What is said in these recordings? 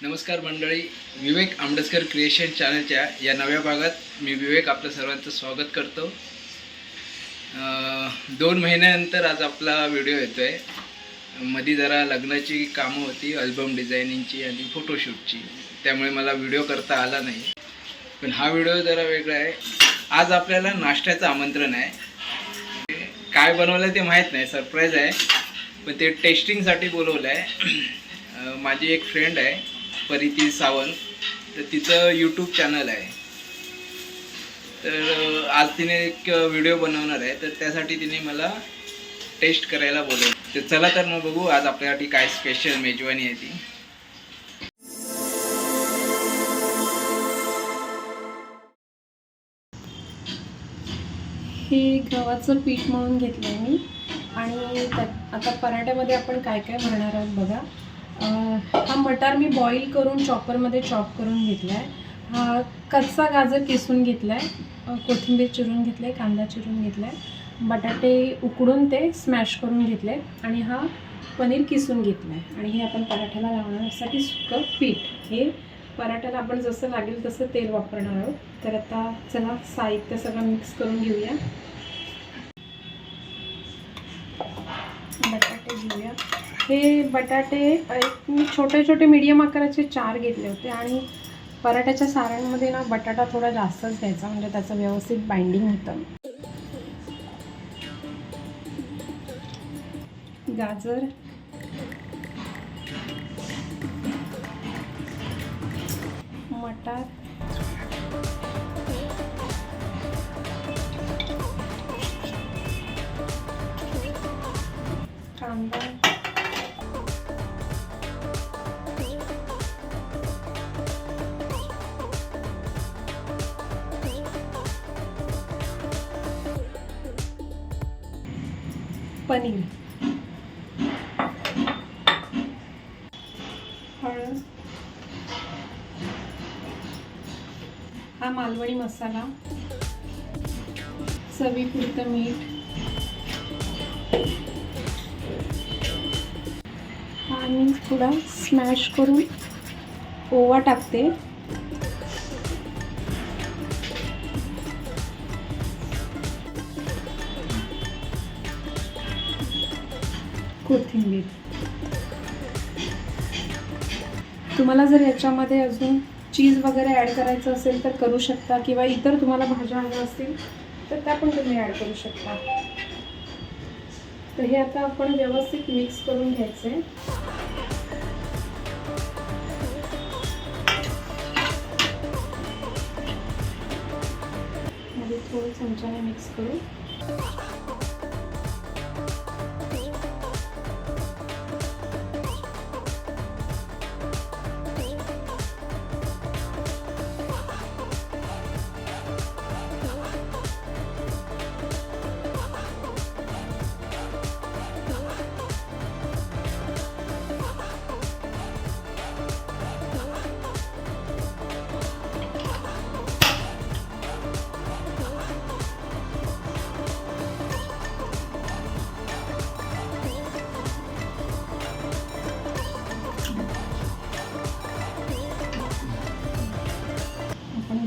नमस्कार मंडळी, विवेक आंबेडकर क्रिएशन चॅनलच्या या नव्या भागात मी विवेक आपलं सर्वांचं स्वागत करतो। 2 महिन्यानंतर आज आपला व्हिडिओ येतो आहे। मध्ये जरा लग्नाची कामं होती, अल्बम डिझायनिंगची आणि फोटोशूटची, त्यामुळे मला व्हिडिओ करता आला नाही। पण हा व्हिडिओ जरा वेगळा आहे। आज आपल्याला नाश्त्याचं आमंत्रण आहे। काय बनवलं ते माहीत नाही, सरप्राईज आहे, पण ते टेस्टिंगसाठी बोलवलं आहे। माझी एक फ्रेंड आहे परिती सावंत, तर तिचं यूट्यूब चॅनल आहे। तर आज तिने एक व्हिडिओ बनवणार आहे, तर त्यासाठी तिने मला टेस्ट करायला बोलवलं। तर चला तर मग बघू आज आपल्यासाठी काय स्पेशल मेजवानी आहे ती। हे गव्हाचं पीठ मळून घेतलं आहे मी आणि आता पराठ्यामध्ये आपण काय काय भरणार आहोत बघा। हा मटार मी बॉईल करून चॉपरमध्ये चॉप करून घेतला आहे। हा कच्चा गाजर किसून घेतला आहे, कोथिंबीर चिरून घेतलं आहे, कांदा चिरून घेतला आहे, बटाटे उकडून ते स्मॅश करून घेतले आणि हा पनीर किसून घेतला आहे। आणि हे आपण पराठ्याला लावण्यासाठी सुकं पीठ, हे पराठ्याला आपण जसं लागेल तसं तेल वापरणार आहोत। तर आता चला साहित्य सगळं मिक्स करून घेऊया। बटाटे घेऊया। हे बटाटे मी छोटे छोटे मीडियम आकाराचे 4 घेतले होते आणि पराठ्याच्या सारणमध्ये ना बटाटा थोडा जास्तच घ्यायचा, म्हणजे त्याचं व्यवस्थित बाइंडिंग होतं। गाजर, मटार, कांदा, पनीर, हळद, हा मालवणी मसाला, चवीपुरतं मीठ, आणि थोडा स्मॅश करून ओवा टाकते, कोथिंबीर। तुम्हाला जर याच्यामध्ये अजून चीज वगैरे ॲड करायचं असेल तर करू शकता, किंवा इतर तुम्हाला भाज्या हव्या असतील तर त्या पण तुम्ही ॲड करू शकता। तर हे आता आपण व्यवस्थित मिक्स करून घ्यायचं आहे। मध्ये थोडं चमच्याने मिक्स करू।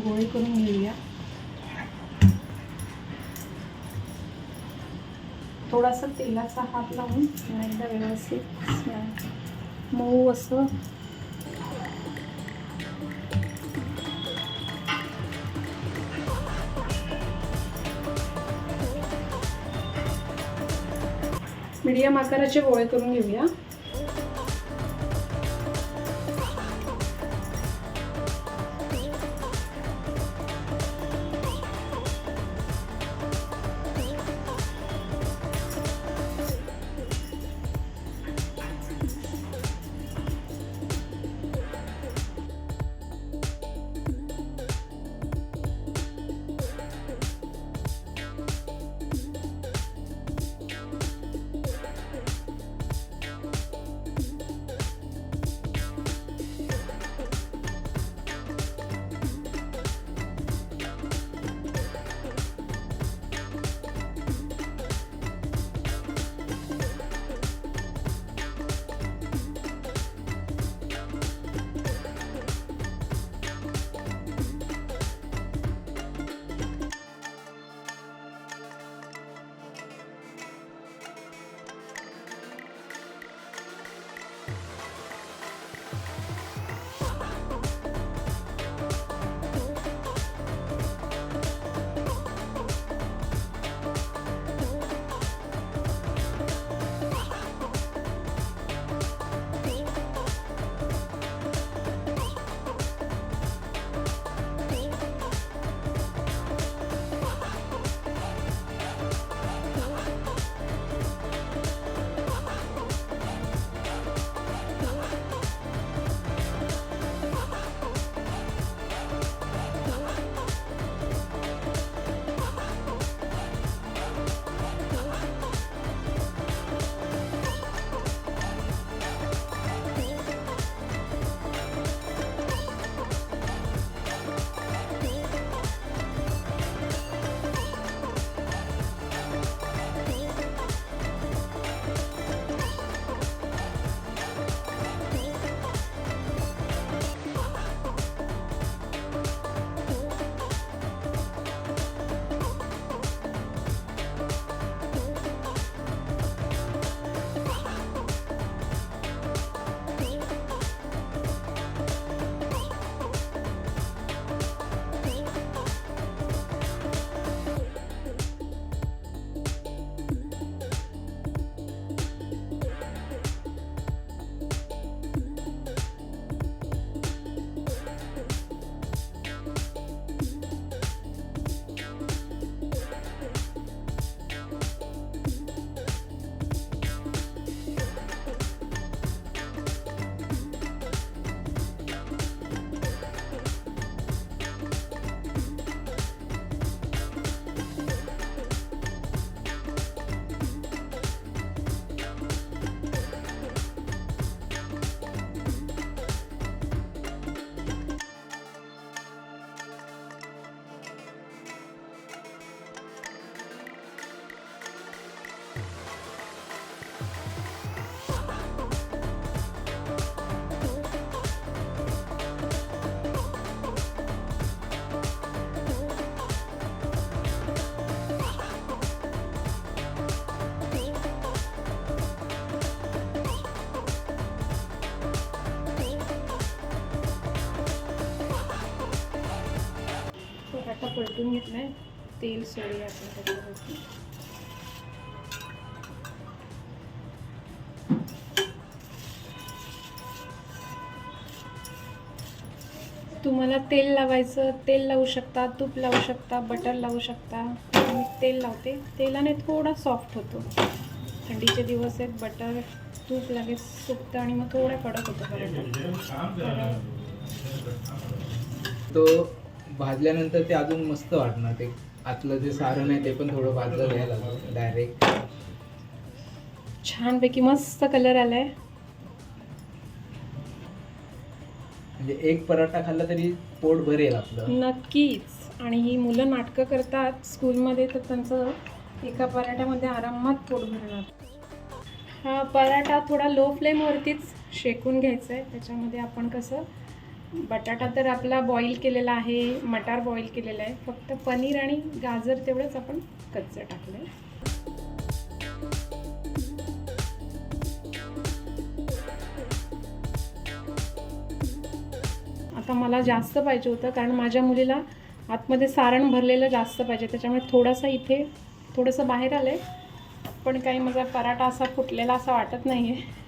गोळी करून घेऊया। थोडासा तेलाचा हात लावून एकदा व्यवस्थित मऊ असं मीडियम आकाराचे गोळे करून घेऊया। पलटून घेतलं आहे. तेल सोडूया आपण त्याच्यावरती. तुम्हाला तेल लावायचं, तेल लावू शकता, तूप लावू शकता, बटर लावू शकता. मी तेल लावते. तेलाने थोडा सॉफ्ट होतो. थंडीचे दिवस आहेत, बटर तूप लगेच सुकतं आणि मग थोडा कडक होतो पराठा. तो भाजल्यानंतर ते अजून मस्त वाटणार. ते आतलं जे सारण आहे ते पण थोडं भाजलं घ्यायला लागतं डायरेक्ट. छानपैकी मस्त कलर आलाय. म्हणजे एक पराठा खाल्ला तरी पोट भरेल आपलं. नक्कीच. आणि ही मुलं नाटकं करतात स्कूलमध्ये, तर त्यांचं एका पराठ्यामध्ये आरामात पोट भरणार. हा पराठा थोडा लो फ्लेमवरतीच शेकून घ्यायचा आहे. त्याच्यामध्ये आपण कसं, बटाटा तर आपला बॉईल केलेला आहे, मटार बॉईल केलेला आहे, फक्त पनीर आणि गाजर तेवढंच आपण कच्चं टाकलं आहे. आता मला जास्त पाहिजे होतं कारण माझ्या मुलीला आतमध्ये सारण भरलेलं जास्त पाहिजे, त्याच्यामुळे थोडंसं इथे थोडंसं बाहेर आलं आहे. पण काही माझा पराठा असा फुटलेला असा वाटत नाही आहे.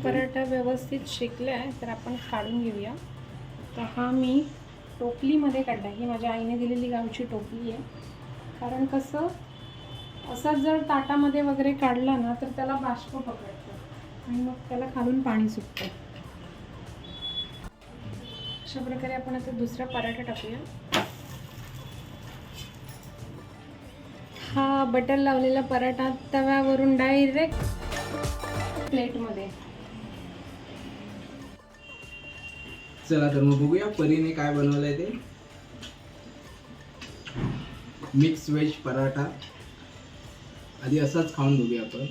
पराठा व्यवस्थित शेकला आहे, तर आपण काढून घेऊया. तर हा मी टोपलीमध्ये काढला. ही माझ्या आईने दिलेली गावची टोपली आहे. कारण कसं, असंच जर ताटामध्ये वगैरे काढला ना तर त्याला बाष्प पकडतं आणि मग त्याला खालून पाणी सुटतं. अशा प्रकारे आपण आता दुसरा पराठा टाकूया. हा बटर लावलेला पराठा तव्यावरून डायरेक्ट प्लेटमध्ये. चला तर मग बघूया परीने काय बनवलंय ते. मिक्स व्हेज पराठा आधी असाच खाऊन बघूया आपण.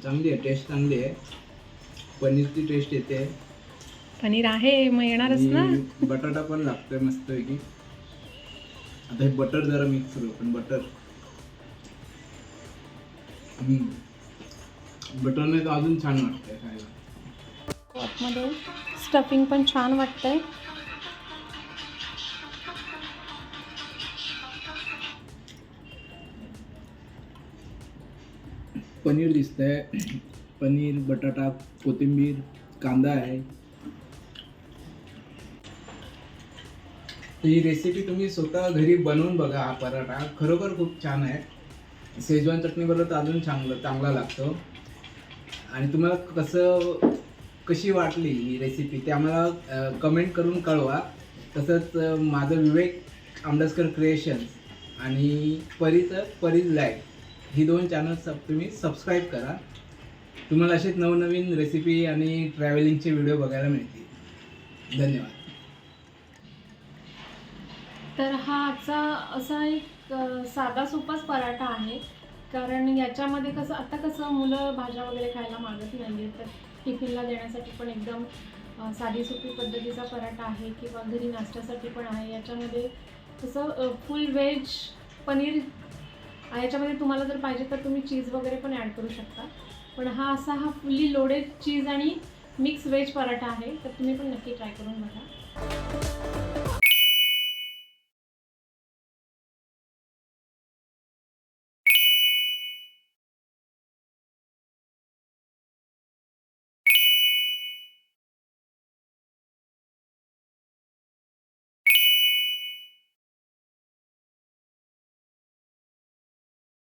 चांगली आहे, टेस्ट चांगली आहे. पनीरची टेस्ट येते. पनीर आहे मग येणारच ना. बटाटा पण लागतोय मस्त पैकी. आता हे बटर जरा मिक्स करू पण बटरने तर अजून छान वाटतंय खायला. आतमध्ये स्टफिंग पण छान वाटतंय. पनीर दिसतंय, पनीर, बटाटा, कोथिंबीर, कांदा आहे. ही रेसिपी तुम्ही स्वतः घरी बनवून बघा. हा पराठा खरोखर खूप छान आहे. शेजवान चटणी बरोबर तर अजून चांगला लागतो. आणि तुम्हाला कशी वाटली ही रेसिपी ते आम्हाला कमेंट करून कळवा. तसंच माझं विवेक आंबेडकर क्रिएशन्स आणि परीज लाईफ ही 2 चॅनल्स तुम्ही सबस्क्राईब करा. तुम्हाला असेच नवनवीन रेसिपी आणि ट्रॅव्हलिंगचे व्हिडिओ बघायला मिळतील. धन्यवाद. तर हा आजचा असा एक साधा सोपाच पराठा आहे. कारण याच्यामध्ये कसं मुलं भाज्या वगैरे खायला मागत नाही, तर टिफिनला देण्यासाठी पण एकदम साधी सोपी पद्धतीचा पराठा आहे किंवा घरी नाश्त्यासाठी पण आहे. याच्यामध्ये कसं फुल व्हेज पनीर, याच्यामध्ये तुम्हाला जर पाहिजे तर तुम्ही चीज वगैरे पण ॲड करू शकता. पण हा फुल्ली लोडेड चीज आणि मिक्स व्हेज पराठा आहे. तर तुम्ही पण नक्की ट्राय करून बघा.